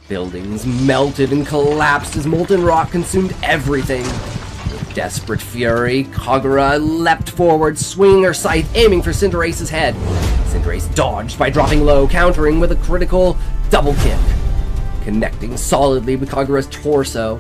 Buildings melted and collapsed as molten rock consumed everything. With desperate fury, Kagura leapt forward, swinging her scythe, aiming for Cinderace's head. Cinderace dodged by dropping low, countering with a critical double kick, connecting solidly with Kagura's torso.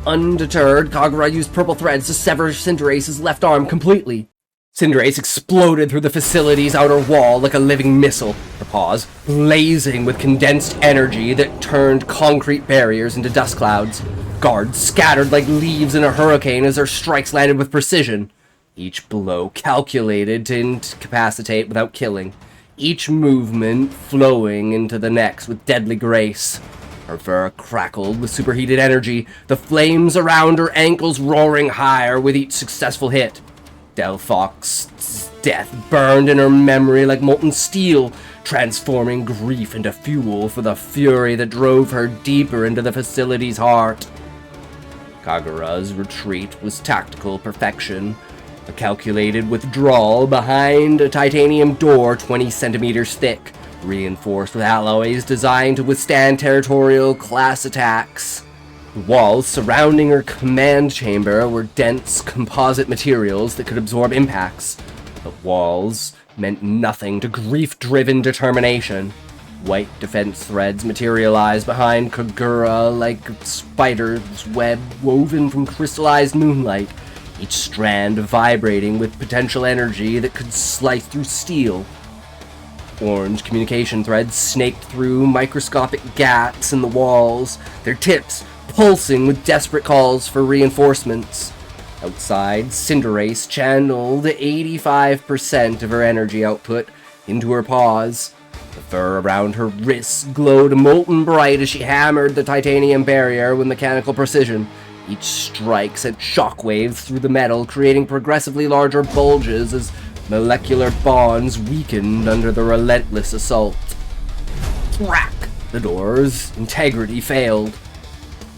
Undeterred, Kagura used purple threads to sever Cinderace's left arm completely. Cinderace exploded through the facility's outer wall like a living missile, her paws blazing with condensed energy that turned concrete barriers into dust clouds. Guards scattered like leaves in a hurricane as their strikes landed with precision. Each blow calculated to incapacitate without killing, each movement flowing into the next with deadly grace. Her fur crackled with superheated energy, the flames around her ankles roaring higher with each successful hit. Delphoc's death burned in her memory like molten steel, transforming grief into fuel for the fury that drove her deeper into the facility's heart. Kagura's retreat was tactical perfection, a calculated withdrawal behind a titanium door 20 centimeters thick, reinforced with alloys designed to withstand territorial class attacks. The walls surrounding her command chamber were dense composite materials that could absorb impacts. The walls meant nothing to grief-driven determination. White defense threads materialized behind Kagura like a spider's web woven from crystallized moonlight, each strand vibrating with potential energy that could slice through steel. Orange communication threads snaked through microscopic gaps in the walls, their tips pulsing with desperate calls for reinforcements. Outside, Cinderace channeled 85% of her energy output into her paws. The fur around her wrists glowed molten bright as she hammered the titanium barrier with mechanical precision. Each strike sent shockwaves through the metal, creating progressively larger bulges as molecular bonds weakened under the relentless assault. Crack! The door's integrity failed.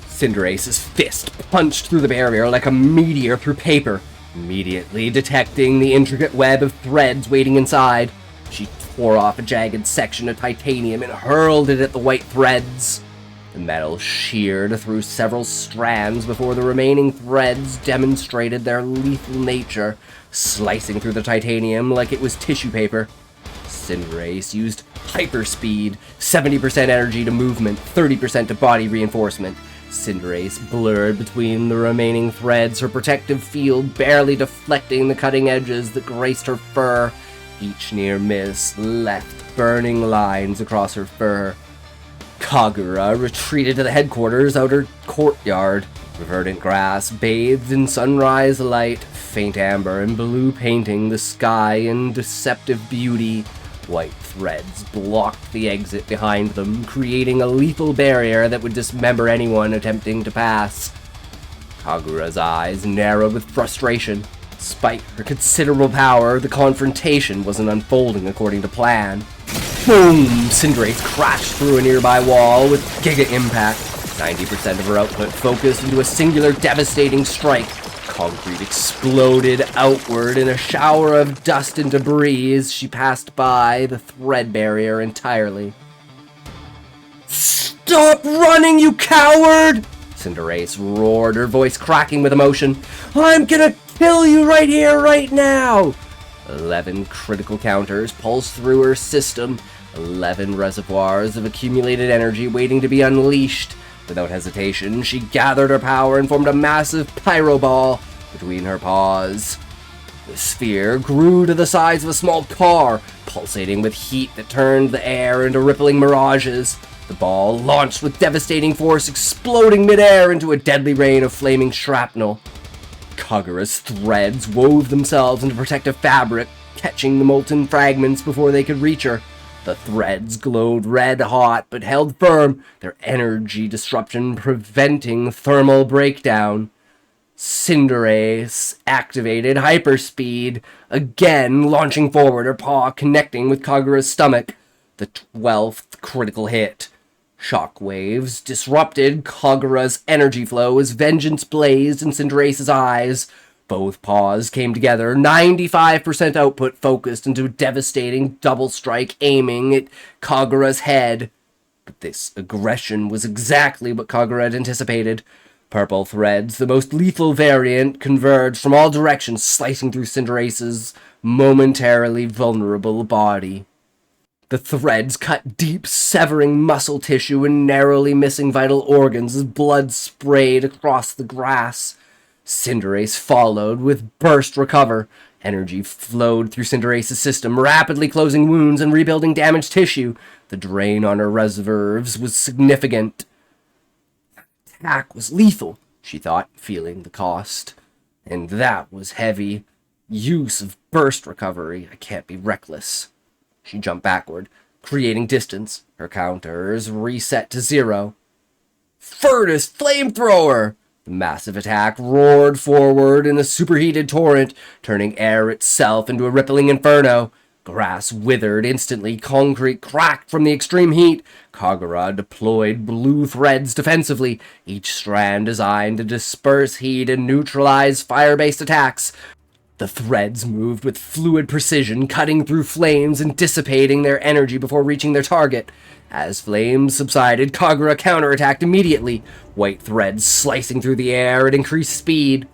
Cinderace's fist punched through the barrier like a meteor through paper, immediately detecting the intricate web of threads waiting inside. She tore off a jagged section of titanium and hurled it at the white threads. The metal sheared through several strands before the remaining threads demonstrated their lethal nature, slicing through the titanium like it was tissue paper. Cinderace used hyperspeed, 70% energy to movement, 30% to body reinforcement. Cinderace blurred between the remaining threads, her protective field barely deflecting the cutting edges that graced her fur. Each near miss left burning lines across her fur. Kagura retreated to the headquarters outer courtyard. Verdant grass bathed in sunrise light, faint amber and blue painting the sky in deceptive beauty. White threads blocked the exit behind them, creating a lethal barrier that would dismember anyone attempting to pass. Kagura's eyes narrowed with frustration. Despite her considerable power, the confrontation wasn't unfolding according to plan. Boom! Cinderace crashed through a nearby wall with giga impact. 90% of her output focused into a singular devastating strike. Concrete exploded outward in a shower of dust and debris as she passed by the thread barrier entirely. "Stop running, you coward!" Cinderace roared, her voice cracking with emotion. "I'm gonna kill you right here, right now!" 11 critical counters pulsed through her system, 11 reservoirs of accumulated energy waiting to be unleashed. Without hesitation, she gathered her power and formed a massive pyro ball between her paws. The sphere grew to the size of a small car, pulsating with heat that turned the air into rippling mirages. The ball launched with devastating force, exploding midair into a deadly rain of flaming shrapnel. Kagura's threads wove themselves into protective fabric, catching the molten fragments before they could reach her. The threads glowed red-hot, but held firm, their energy disruption preventing thermal breakdown. Cinderace activated hyperspeed, again launching forward, her paw connecting with Kagura's stomach. The 12th critical hit. Shockwaves disrupted Kagura's energy flow as vengeance blazed in Cinderace's eyes. Both paws came together, 95% output focused into a devastating double strike aiming at Kagura's head. But this aggression was exactly what Kagura had anticipated. Purple threads, the most lethal variant, converged from all directions, slicing through Cinderace's momentarily vulnerable body. The threads cut deep, severing muscle tissue and narrowly missing vital organs as blood sprayed across the grass. Cinderace followed with burst recover. Energy flowed through Cinderace's system, rapidly closing wounds and rebuilding damaged tissue. The drain on her reserves was significant. That attack was lethal, she thought, feeling the cost. And that was heavy. Use of burst recovery. I can't be reckless. She jumped backward, creating distance. Her counters reset to 0. Furnace Flamethrower! The massive attack roared forward in a superheated torrent, turning air itself into a rippling inferno. Grass withered instantly, concrete cracked from the extreme heat. Kagura deployed blue threads defensively, each strand designed to disperse heat and neutralize fire-based attacks. The threads moved with fluid precision, cutting through flames and dissipating their energy before reaching their target. As flames subsided, Kagura counterattacked immediately, white threads slicing through the air at increased speed.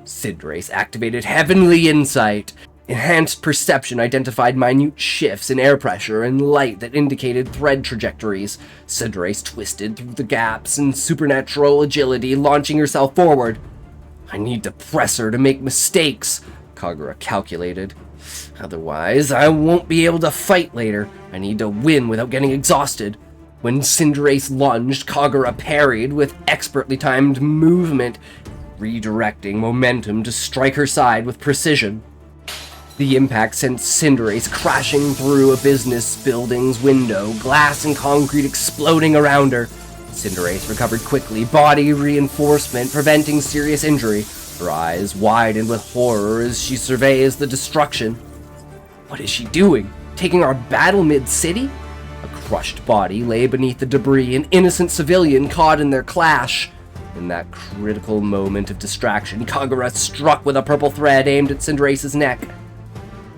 Cinderace activated Heavenly Insight. Enhanced perception identified minute shifts in air pressure and light that indicated thread trajectories. Cinderace twisted through the gaps in supernatural agility, launching herself forward. I need to press her to make mistakes, Kagura calculated. Otherwise, I won't be able to fight later. I need to win without getting exhausted. When Cinderace lunged, Kagura parried with expertly timed movement, redirecting momentum to strike her side with precision. The impact sent Cinderace crashing through a business building's window, glass and concrete exploding around her. Cinderace recovered quickly, body reinforcement preventing serious injury. Her eyes widened with horror as she surveys the destruction. What is she doing? Taking our battle mid-city? A crushed body lay beneath the debris, an innocent civilian caught in their clash. In that critical moment of distraction, Kagura struck with a purple thread aimed at Cinderace's neck.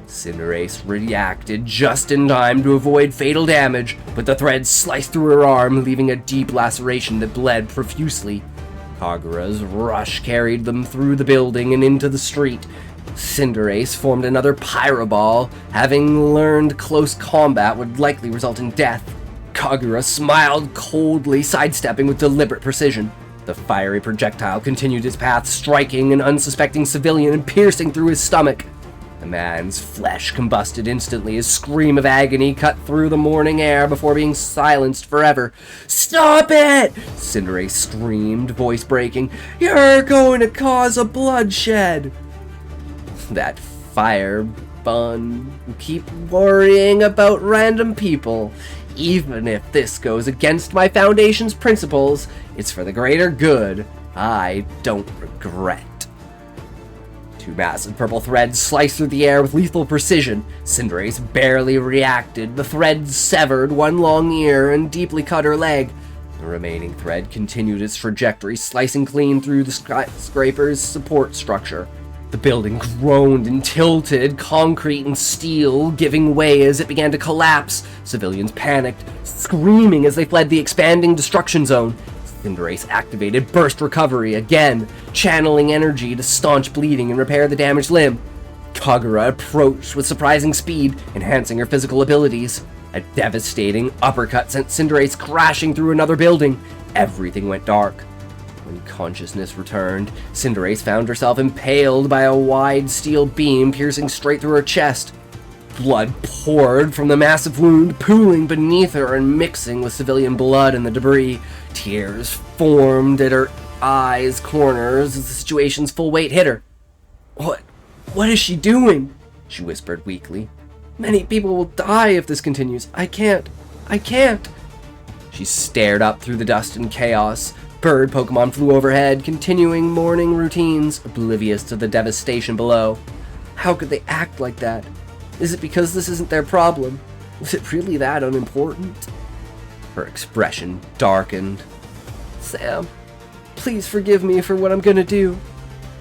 Cinderace reacted just in time to avoid fatal damage, but the thread sliced through her arm, leaving a deep laceration that bled profusely. Kagura's rush carried them through the building and into the street. Cinderace formed another pyroball, having learned close combat would likely result in death. Kagura smiled coldly, sidestepping with deliberate precision. The fiery projectile continued its path, striking an unsuspecting civilian and piercing through his stomach. The man's flesh combusted instantly, his scream of agony cut through the morning air before being silenced forever. "Stop it!" Cinderace screamed, voice breaking. "You're going to cause a bloodshed!" That fire bun. Keep worrying about random people. Even if this goes against my Foundation's principles, it's for the greater good. I don't regret. Two massive purple threads sliced through the air with lethal precision. Cinderace barely reacted. The threads severed one long ear and deeply cut her leg. The remaining thread continued its trajectory, slicing clean through the skyscraper's support structure. The building groaned and tilted, concrete and steel giving way as it began to collapse. Civilians panicked, screaming as they fled the expanding destruction zone. Cinderace activated burst recovery again, channeling energy to staunch bleeding and repair the damaged limb. Kagura approached with surprising speed, enhancing her physical abilities. A devastating uppercut sent Cinderace crashing through another building. Everything went dark. When consciousness returned, Cinderace found herself impaled by a wide steel beam piercing straight through her chest. Blood poured from the massive wound, pooling beneath her and mixing with civilian blood in the debris. Tears formed at her eyes' corners as the situation's full weight hit her. What is she doing?" she whispered weakly. "Many people will die if this continues. I can't. She stared up through the dust and chaos. Bird Pokemon flew overhead, continuing morning routines, oblivious to the devastation below. How could they act like that? Is it because this isn't their problem? Was it really that unimportant? Her expression darkened. "Sam, please forgive me for what I'm gonna do."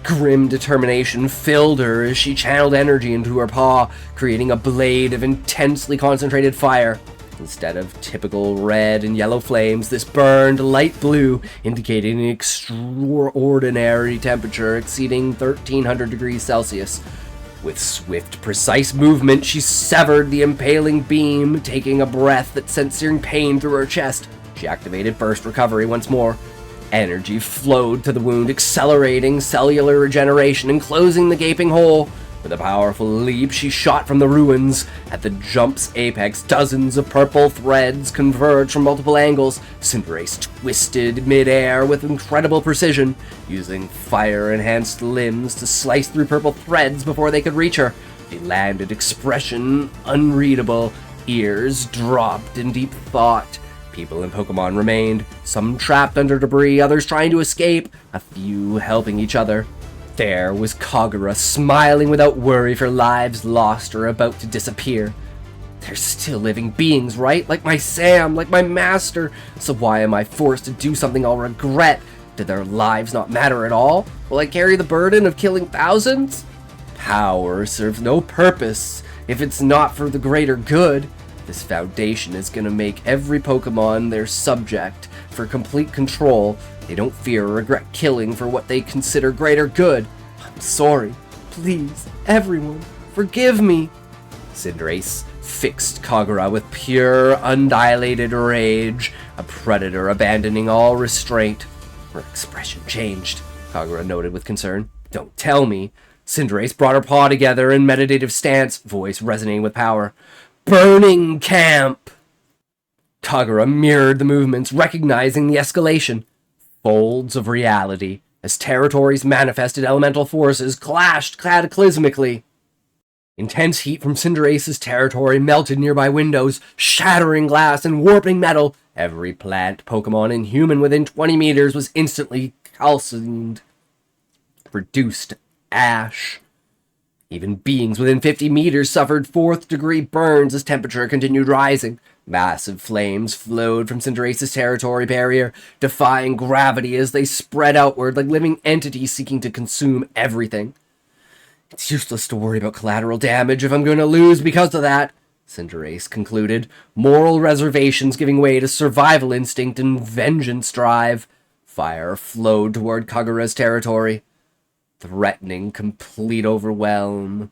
Grim determination filled her as she channeled energy into her paw, creating a blade of intensely concentrated fire. Instead of typical red and yellow flames, this burned light blue, indicating an extraordinary temperature exceeding 1300 degrees Celsius. With swift, precise movement, she severed the impaling beam, taking a breath that sent searing pain through her chest. She activated burst recovery once more. Energy flowed to the wound, accelerating cellular regeneration and closing the gaping hole. With a powerful leap, she shot from the ruins. At the jump's apex, dozens of purple threads converged from multiple angles. Cinderace twisted midair with incredible precision, using fire-enhanced limbs to slice through purple threads before they could reach her. She landed, expression unreadable, ears dropped in deep thought. People and Pokemon remained, some trapped under debris, others trying to escape, a few helping each other. There was Kagura, smiling without worry for lives lost or about to disappear. They're still living beings, right? Like my Sam, like my master. So why am I forced to do something I'll regret? Do their lives not matter at all? Will I carry the burden of killing thousands? Power serves no purpose if it's not for the greater good. This foundation is gonna make every Pokemon their subject for complete control. They don't fear or regret killing for what they consider greater good. I'm sorry. Please, everyone, forgive me. Cinderace fixed Kagura with pure, undilated rage, a predator abandoning all restraint. Her expression changed, Kagura noted with concern. Don't tell me. Cinderace brought her paw together in meditative stance, voice resonating with power. Burning camp! Kagura mirrored the movements, recognizing the escalation. Folds of reality, as territories manifested elemental forces clashed cataclysmically. Intense heat from Cinderace's territory melted nearby windows, shattering glass and warping metal. Every plant, Pokemon, and human within 20 meters was instantly calcined, reduced ash. Even beings within 50 meters suffered fourth-degree burns as temperature continued rising. Massive flames flowed from Cinderace's territory barrier, defying gravity as they spread outward like living entities seeking to consume everything. It's useless to worry about collateral damage if I'm going to lose because of that, Cinderace concluded, moral reservations giving way to survival instinct and vengeance drive. Fire flowed toward Kagura's territory, threatening complete overwhelm.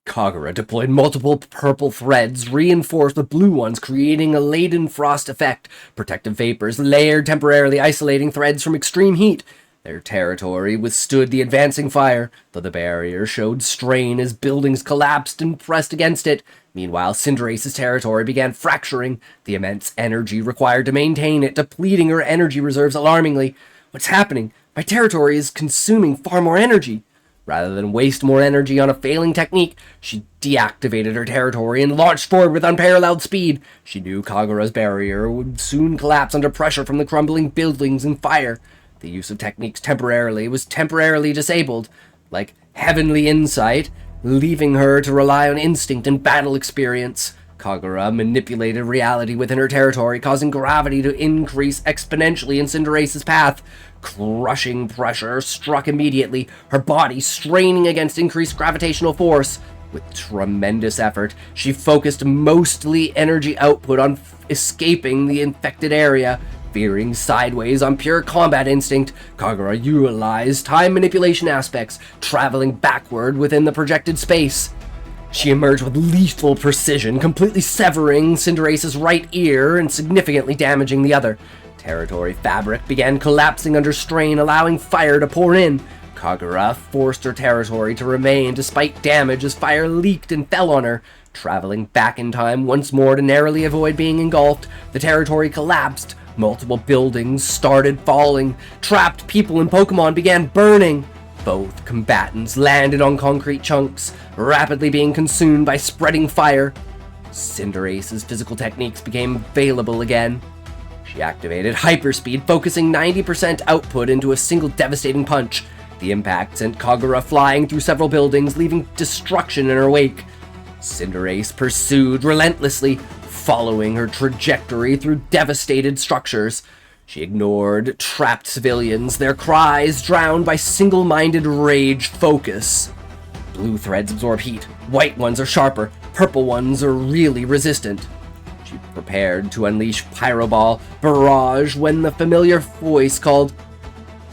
Kagura deployed multiple purple threads, reinforced with blue ones, creating a laden frost effect. Protective vapors layered, temporarily isolating threads from extreme heat. Their territory withstood the advancing fire, though the barrier showed strain as buildings collapsed and pressed against it. Meanwhile, Cinderace's territory began fracturing, the immense energy required to maintain it depleting her energy reserves alarmingly. What's happening? My territory is consuming far more energy. Rather than waste more energy on a failing technique, she deactivated her territory and launched forward with unparalleled speed. She knew Kagura's barrier would soon collapse under pressure from the crumbling buildings and fire. The use of techniques was temporarily disabled, like heavenly insight, leaving her to rely on instinct and battle experience. Kagura manipulated reality within her territory, causing gravity to increase exponentially in Cinderace's path. Crushing pressure struck immediately, her body straining against increased gravitational force. With tremendous effort, she focused mostly energy output on escaping the infected area. Veering sideways on pure combat instinct, Kagura utilized time manipulation aspects, traveling backward within the projected space. She emerged with lethal precision, completely severing Cinderace's right ear and significantly damaging the other. Territory fabric began collapsing under strain, allowing fire to pour in. Kagura forced her territory to remain despite damage as fire leaked and fell on her. Traveling back in time once more to narrowly avoid being engulfed, the territory collapsed. Multiple buildings started falling. Trapped people and Pokemon began burning. Both combatants landed on concrete chunks, rapidly being consumed by spreading fire. Cinderace's physical techniques became available again. She activated hyperspeed, focusing 90% output into a single devastating punch. The impact sent Kagura flying through several buildings, leaving destruction in her wake. Cinderace pursued relentlessly, following her trajectory through devastated structures. She ignored trapped civilians, their cries drowned by single-minded rage focus. Blue threads absorb heat, white ones are sharper, purple ones are really resistant. She prepared to unleash Pyroball Barrage when the familiar voice called,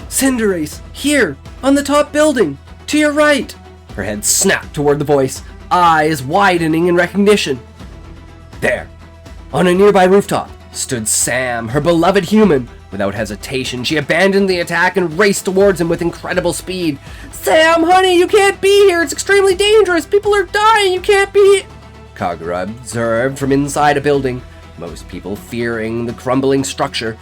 "Cinderace, here, on the top building, to your right!" Her head snapped toward the voice, eyes widening in recognition. There, on a nearby rooftop, stood Sam, her beloved human. Without hesitation, she abandoned the attack and raced towards him with incredible speed. "Sam, honey, you can't be here! It's extremely dangerous! People are dying! You can't be..." Kagura observed from inside a building, most people fearing the crumbling structure.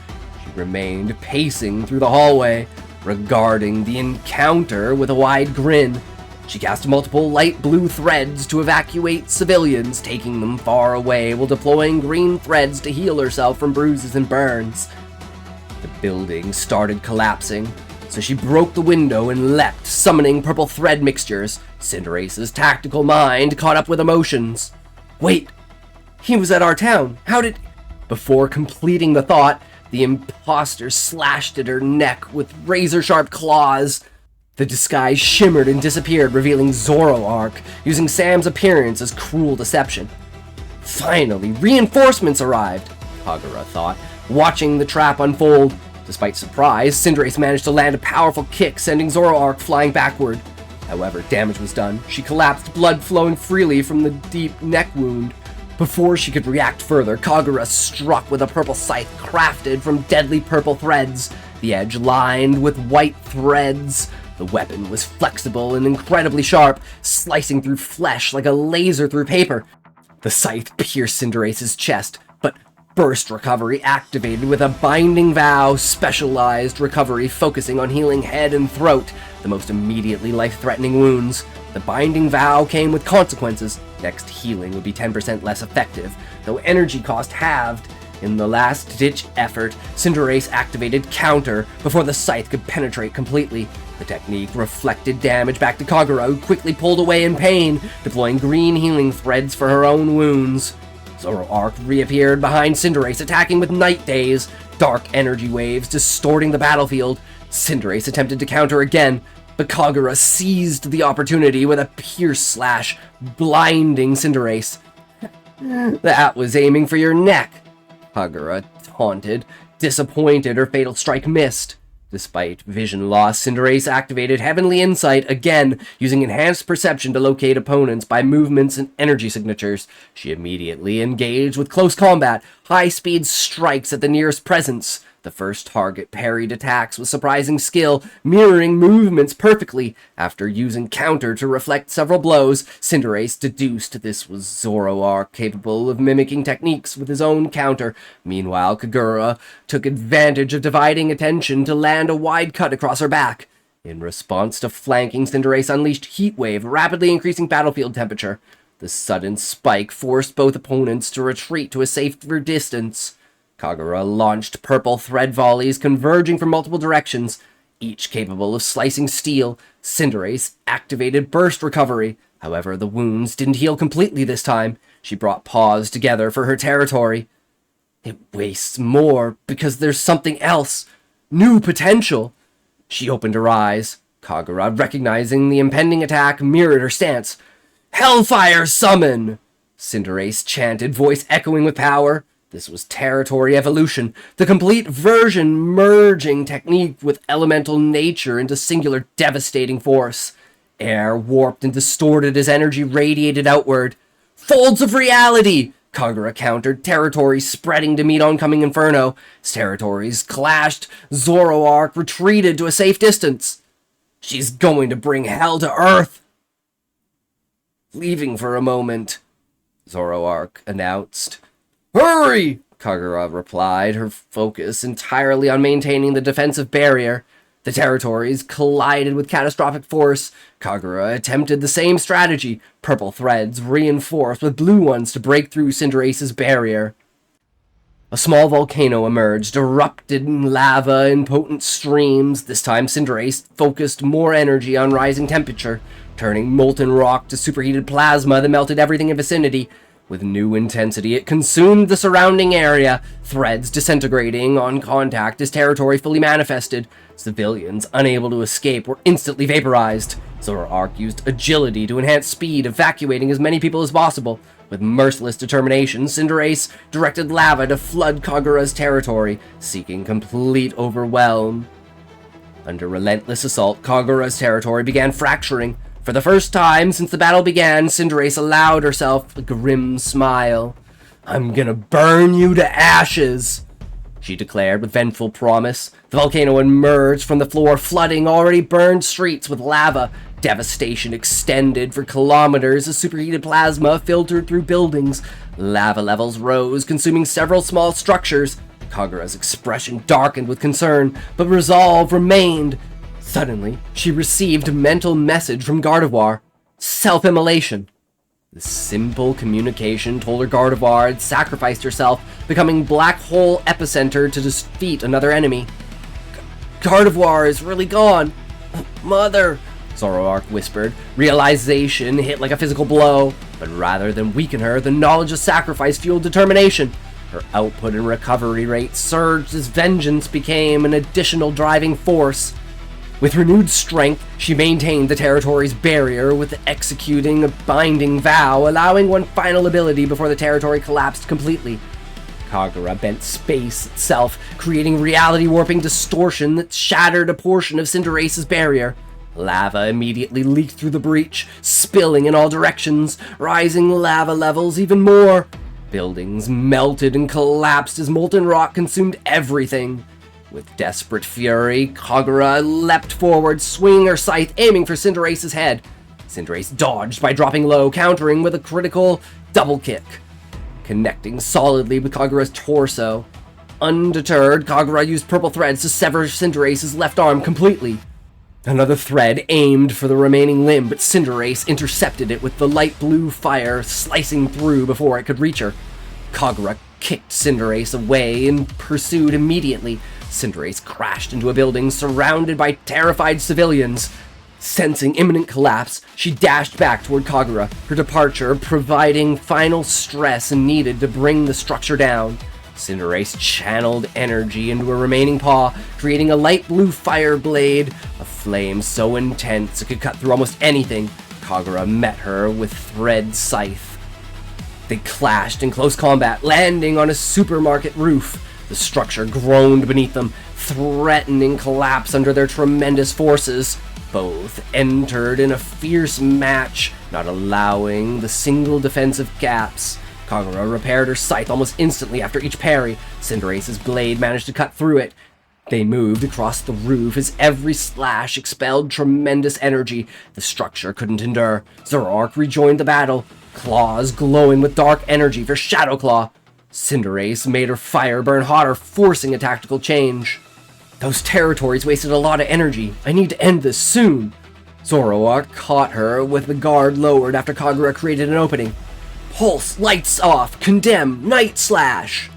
She remained pacing through the hallway, regarding the encounter with a wide grin. She cast multiple light blue threads to evacuate civilians, taking them far away while deploying green threads to heal herself from bruises and burns. The building started collapsing, so she broke the window and leapt, summoning purple thread mixtures. Cinderace's tactical mind caught up with emotions. Wait, he was at our town. How did... Before completing the thought, the imposter slashed at her neck with razor-sharp claws. The disguise shimmered and disappeared, revealing Zoroark, using Sam's appearance as cruel deception. Finally, reinforcements arrived, Kagura thought, watching the trap unfold. Despite surprise, Cinderace managed to land a powerful kick, sending Zoroark flying backward. However, damage was done. She collapsed, blood flowing freely from the deep neck wound. Before she could react further, Kagura struck with a purple scythe crafted from deadly purple threads, the edge lined with white threads. The weapon was flexible and incredibly sharp, slicing through flesh like a laser through paper. The scythe pierced Cinderace's chest, but burst recovery activated with a binding vow, specialized recovery focusing on healing head and throat, the most immediately life-threatening wounds. The binding vow came with consequences. Next healing would be 10% less effective, though energy cost halved. In the last-ditch effort, Cinderace activated Counter before the scythe could penetrate completely. The technique reflected damage back to Kagura, who quickly pulled away in pain, deploying green healing threads for her own wounds. Zoroark reappeared behind Cinderace, attacking with Night Days, dark energy waves distorting the battlefield. Cinderace attempted to counter again, but Kagura seized the opportunity with a pierce slash, blinding Cinderace. "That was aiming for your neck," Kagura taunted, disappointed her fatal strike missed. Despite vision loss, Cinderace activated Heavenly Insight again, using enhanced perception to locate opponents by movements and energy signatures. She immediately engaged with close combat, high-speed strikes at the nearest presence. The first target parried attacks with surprising skill, mirroring movements perfectly. After using Counter to reflect several blows, Cinderace deduced this was Zoroark, capable of mimicking techniques with his own counter. Meanwhile, Kagura took advantage of dividing attention to land a wide cut across her back. In response to flanking, Cinderace unleashed Heat Wave, rapidly increasing battlefield temperature. The sudden spike forced both opponents to retreat to a safer distance. Kagura launched purple thread volleys converging from multiple directions, each capable of slicing steel. Cinderace activated burst recovery. However, the wounds didn't heal completely this time. She brought paws together for her territory. It wastes more because there's something else. New potential. She opened her eyes. Kagura, recognizing the impending attack, mirrored her stance. "Hellfire summon!" Cinderace chanted, voice echoing with power. This was territory evolution, the complete version merging technique with elemental nature into singular devastating force. Air warped and distorted as energy radiated outward. "Folds of reality!" Kagura countered, territory spreading to meet oncoming inferno. As territories clashed, Zoroark retreated to a safe distance. "She's going to bring hell to Earth!" Leaving for a moment, Zoroark announced. "Hurry!" Kagura replied, her focus entirely on maintaining the defensive barrier. The territories collided with catastrophic force. Kagura attempted the same strategy, purple threads reinforced with blue ones to break through Cinderace's barrier. A small volcano emerged, erupted in lava and potent streams. This time Cinderace focused more energy on rising temperature, turning molten rock to superheated plasma that melted everything in vicinity. With new intensity, it consumed the surrounding area, threads disintegrating on contact as territory fully manifested. Civilians, unable to escape, were instantly vaporized. Zoroark used agility to enhance speed, evacuating as many people as possible. With merciless determination, Cinderace directed lava to flood Kagura's territory, seeking complete overwhelm. Under relentless assault, Kagura's territory began fracturing. For the first time since the battle began, Cinderace allowed herself a grim smile. "I'm gonna burn you to ashes," she declared with vengeful promise. The volcano emerged from the floor, flooding already burned streets with lava. Devastation extended for kilometers as superheated plasma filtered through buildings. Lava levels rose, consuming several small structures. Kagura's expression darkened with concern, but resolve remained. Suddenly, she received a mental message from Gardevoir. Self-immolation. The simple communication told her Gardevoir had sacrificed herself, becoming black hole epicenter to defeat another enemy. Gardevoir is really gone. Mother, Zoroark whispered. Realization hit like a physical blow, but rather than weaken her, the knowledge of sacrifice fueled determination. Her output and recovery rate surged as vengeance became an additional driving force. With renewed strength, she maintained the territory's barrier with executing a binding vow, allowing one final ability before the territory collapsed completely. Kagura bent space itself, creating reality-warping distortion that shattered a portion of Cinderace's barrier. Lava immediately leaked through the breach, spilling in all directions, rising lava levels even more. Buildings melted and collapsed as molten rock consumed everything. With desperate fury, Kagura leapt forward, swinging her scythe, aiming for Cinderace's head. Cinderace dodged by dropping low, countering with a critical double kick, connecting solidly with Kagura's torso. Undeterred, Kagura used purple threads to sever Cinderace's left arm completely. Another thread aimed for the remaining limb, but Cinderace intercepted it with the light blue fire slicing through before it could reach her. Kagura kicked Cinderace away and pursued immediately. Cinderace crashed into a building surrounded by terrified civilians. Sensing imminent collapse, she dashed back toward Kagura, her departure providing final stress needed to bring the structure down. Cinderace channeled energy into her remaining paw, creating a light blue fire blade, a flame so intense it could cut through almost anything. Kagura met her with thread scythe. They clashed in close combat, landing on a supermarket roof. The structure groaned beneath them, threatening collapse under their tremendous forces. Both entered in a fierce match, not allowing the single defensive gaps. Kagura repaired her scythe almost instantly after each parry. Cinderace's blade managed to cut through it. They moved across the roof as every slash expelled tremendous energy the structure couldn't endure. Zoroark rejoined the battle, claws glowing with dark energy for Shadow Claw. Cinderace made her fire burn hotter, forcing a tactical change. Those territories wasted a lot of energy. I need to end this soon. Zoroark caught her with the guard lowered after Kagura created an opening. Pulse, lights off, condemn, night slash.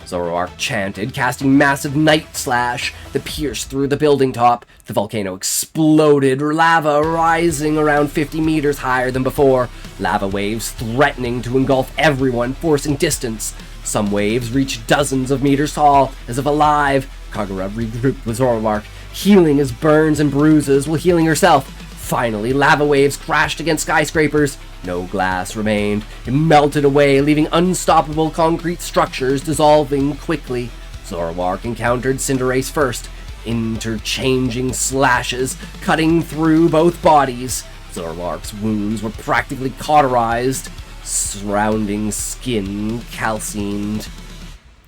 Zoroark chanted, casting massive night slash that pierced through the building top. The volcano exploded, lava rising around 50 meters higher than before. Lava waves threatening to engulf everyone, forcing distance. Some waves reached dozens of meters tall, as if alive. Kagura regrouped with Zoroark, healing his burns and bruises while healing herself. Finally, lava waves crashed against skyscrapers. No glass remained. It melted away, leaving unstoppable concrete structures dissolving quickly. Zoroark encountered Cinderace first, interchanging slashes, cutting through both bodies. Zoroark's wounds were practically cauterized, surrounding skin calcined.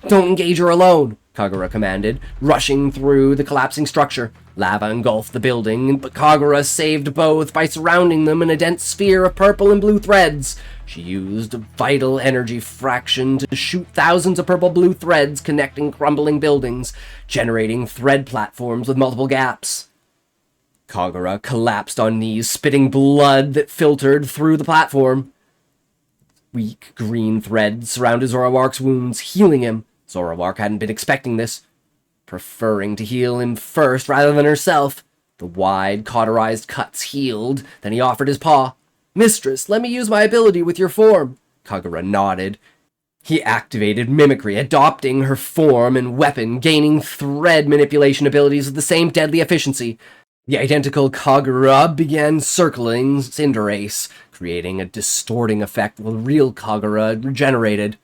Don't engage her alone, Kagura commanded, rushing through the collapsing structure. Lava engulfed the building, but Kagura saved both by surrounding them in a dense sphere of purple and blue threads. She used a vital energy fraction to shoot thousands of purple-blue threads connecting crumbling buildings, generating thread platforms with multiple gaps. Kagura collapsed on knees, spitting blood that filtered through the platform. Weak green threads surrounded Zoroark's wounds, healing him. Zoroark hadn't been expecting this, preferring to heal him first rather than herself. The wide, cauterized cuts healed, then he offered his paw. Mistress, let me use my ability with your form. Kagura nodded. He activated mimicry, adopting her form and weapon, gaining thread manipulation abilities with the same deadly efficiency. The identical Kagura began circling Cinderace, creating a distorting effect while real Kagura regenerated.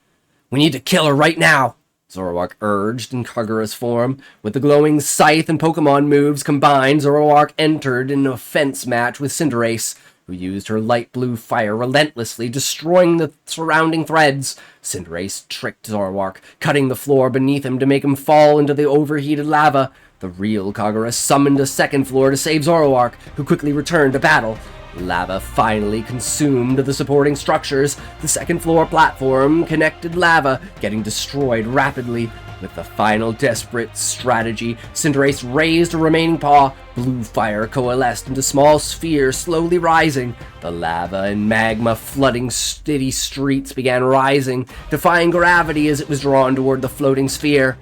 "We need to kill her right now," Zoroark urged in Kagura's form. With the glowing scythe and Pokemon moves combined, Zoroark entered in a fence match with Cinderace, who used her light blue fire relentlessly, destroying the surrounding threads. Cinderace tricked Zoroark, cutting the floor beneath him to make him fall into the overheated lava. The real Kagura summoned a second floor to save Zoroark, who quickly returned to battle. Lava finally consumed the supporting structures. The second floor platform connected lava, getting destroyed rapidly. With the final desperate strategy, Cinderace raised a remaining paw. Blue fire coalesced into small spheres, slowly rising. The lava and magma flooding city streets began rising, defying gravity as it was drawn toward the floating sphere.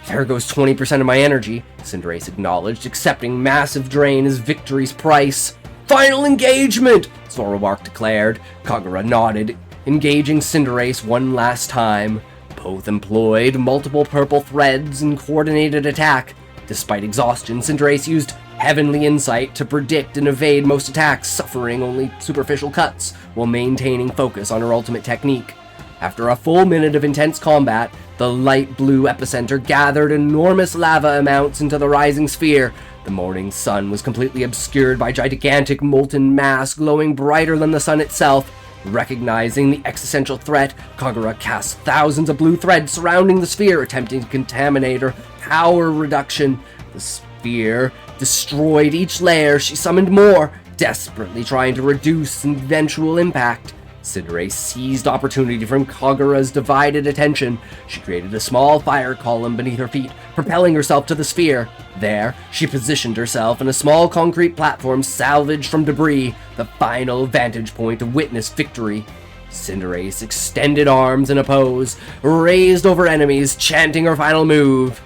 "There goes 20% of my energy," Cinderace acknowledged, accepting massive drain as victory's price. "Final engagement!" Zoroark declared. Kagura nodded, engaging Cinderace one last time. Both employed multiple purple threads in coordinated attack. Despite exhaustion, Cinderace used Heavenly Insight to predict and evade most attacks, suffering only superficial cuts while maintaining focus on her ultimate technique. After a full minute of intense combat, the light blue epicenter gathered enormous lava amounts into the rising sphere. The morning sun was completely obscured by gigantic molten mass glowing brighter than the sun itself. Recognizing the existential threat, Kagura cast thousands of blue threads surrounding the sphere, attempting to contaminate her power reduction. The sphere destroyed each layer. She summoned more, desperately trying to reduce eventual impact. Cinderace seized opportunity from Kagura's divided attention. She created a small fire column beneath her feet, propelling herself to the sphere. There, she positioned herself in a small concrete platform salvaged from debris, the final vantage point to witness victory. Cinderace extended arms in a pose, raised over enemies, chanting her final move.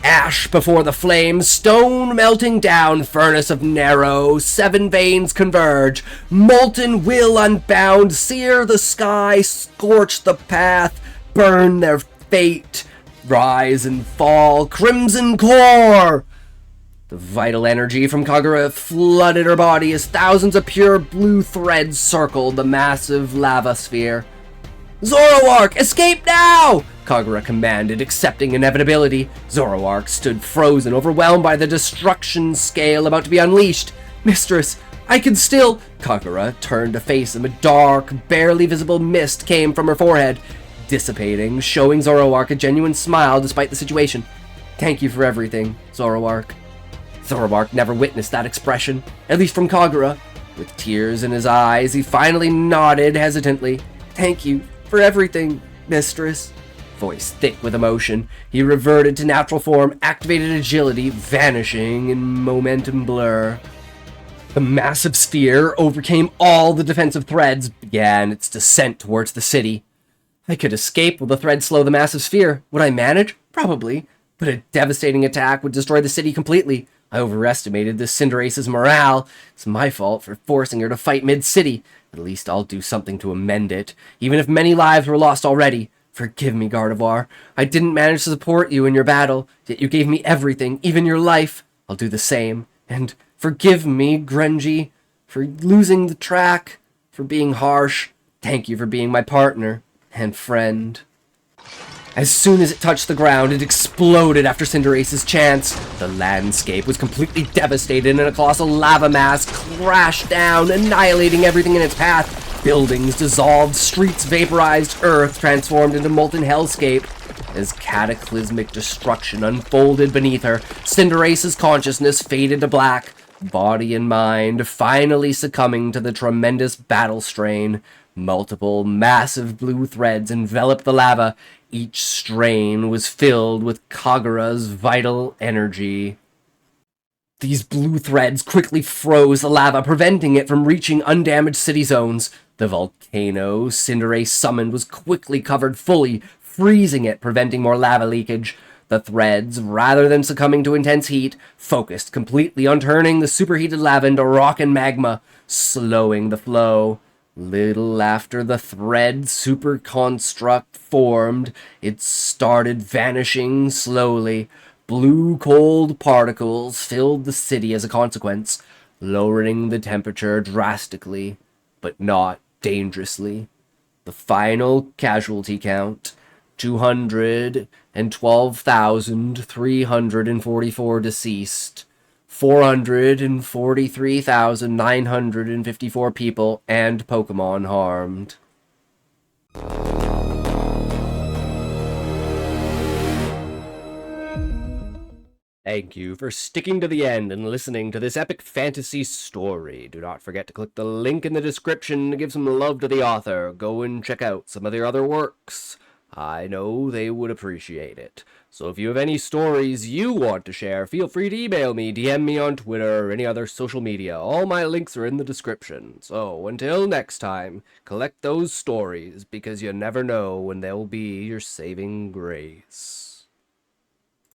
Ash before the flames, stone melting down, furnace of narrow, 7 veins converge, molten will unbound, sear the sky, scorch the path, burn their fate, rise and fall, crimson core! The vital energy from Kagura flooded her body as thousands of pure blue threads circled the massive lava sphere. "Zoroark, escape now!" Kagura commanded, accepting inevitability. Zoroark stood frozen, overwhelmed by the destruction scale about to be unleashed. "Mistress, I can still..." Kagura turned to face him. A dark, barely visible mist came from her forehead, dissipating, showing Zoroark a genuine smile despite the situation. "Thank you for everything, Zoroark." Zoroark never witnessed that expression, at least from Kagura. With tears in his eyes, he finally nodded hesitantly. "Thank you for everything, mistress." Voice thick with emotion, he reverted to natural form, activated agility, vanishing in momentum blur. The massive sphere overcame all the defensive threads, began its descent towards the city. I could escape. Will the threads slow the massive sphere? Would I manage? Probably. But a devastating attack would destroy the city completely. I overestimated this Cinderace's morale. It's my fault for forcing her to fight mid-city. At least I'll do something to amend it, even if many lives were lost already. Forgive me, Gardevoir. I didn't manage to support you in your battle, yet you gave me everything, even your life. I'll do the same. And forgive me, Grungy, for losing the track, for being harsh. Thank you for being my partner and friend. As soon as it touched the ground, it exploded after Cinderace's chance. The landscape was completely devastated and a colossal lava mass crashed down, annihilating everything in its path. Buildings dissolved, streets vaporized, earth transformed into molten hellscape. As cataclysmic destruction unfolded beneath her, Cinderace's consciousness faded to black, body and mind finally succumbing to the tremendous battle strain. Multiple massive blue threads enveloped the lava. Each strain was filled with Kagura's vital energy. These blue threads quickly froze the lava, preventing it from reaching undamaged city zones. The volcano Cinderace summoned was quickly covered fully, freezing it, preventing more lava leakage. The threads, rather than succumbing to intense heat, focused completely on turning the superheated lava into rock and magma, slowing the flow. Little after the thread superconstruct formed, it started vanishing slowly. Blue cold particles filled the city as a consequence, lowering the temperature drastically, but not dangerously. The final casualty count, 212,344 deceased, 443,954 people and Pokemon harmed. Thank you for sticking to the end and listening to this epic fantasy story. Do not forget to click the link in the description to give some love to the author. Go and check out some of their other works. I know they would appreciate it. So if you have any stories you want to share, feel free to email me, DM me on Twitter, or any other social media. All my links are in the description. So until next time, collect those stories, because you never know when they'll be your saving grace.